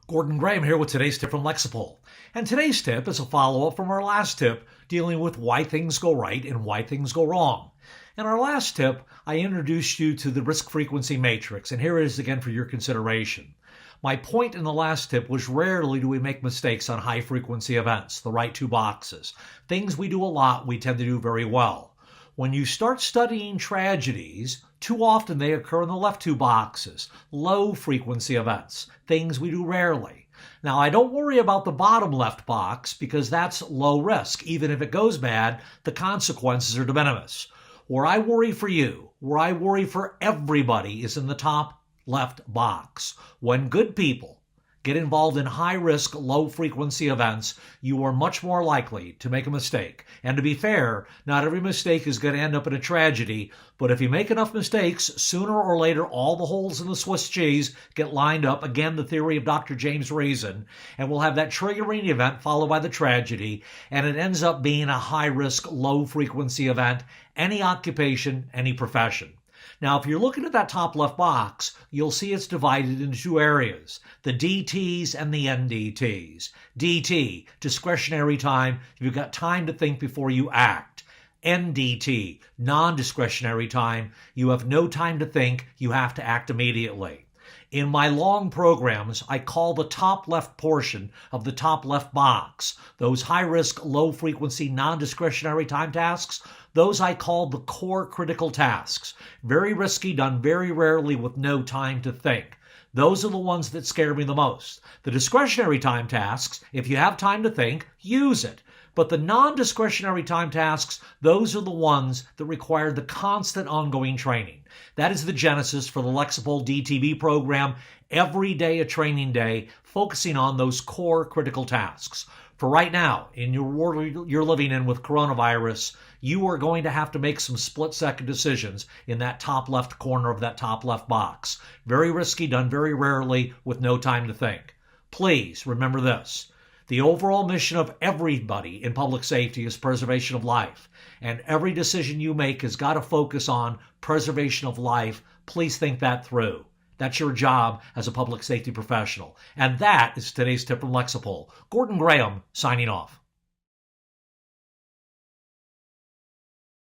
Gordon Graham here with today's tip from Lexipol. And today's tip is a follow-up from our last tip dealing with why things go right and why things go wrong. In our last tip, I introduced you to the risk-frequency matrix, and here it is again for your consideration. My point in the last tip was rarely do we make mistakes on high-frequency events, the right two boxes. Things we do a lot, we tend to do very well. When you start studying tragedies, too often they occur in the left two boxes, low-frequency events, things we do rarely. Now, I don't worry about the bottom left box because that's low risk. Even if it goes bad, the consequences are de minimis. Where I worry for you, where I worry for everybody is in the top left box. When good people get involved in high-risk, low-frequency events, you are much more likely to make a mistake. And to be fair, not every mistake is going to end up in a tragedy, but if you make enough mistakes, sooner or later all the holes in the Swiss cheese get lined up, again the theory of Dr. James Reason, and we'll have that triggering event followed by the tragedy, and it ends up being a high-risk, low-frequency event, any occupation, any profession. Now, if you're looking at that top left box, you'll see it's divided into two areas, the DTs and the NDTs. DT, discretionary time, you've got time to think before you act. NDT, non-discretionary time, you have no time to think, you have to act immediately. In my long programs, I call the top left portion of the top left box, those high-risk, low-frequency, non-discretionary time tasks, those I call the core critical tasks. Very risky, done very rarely with no time to think. Those are the ones that scare me the most. The discretionary time tasks, if you have time to think, use it. But the non-discretionary time tasks, those are the ones that require the constant ongoing training. That is the genesis for the Lexipol DTB program, every day a training day, focusing on those core critical tasks. For right now, in your world you're living in with coronavirus, you are going to have to make some split-second decisions in that top left corner of that top left box. Very risky, done very rarely with no time to think. Please remember this. The overall mission of everybody in public safety is preservation of life. And every decision you make has got to focus on preservation of life. Please think that through. That's your job as a public safety professional. And that is today's tip from Lexipol. Gordon Graham signing off.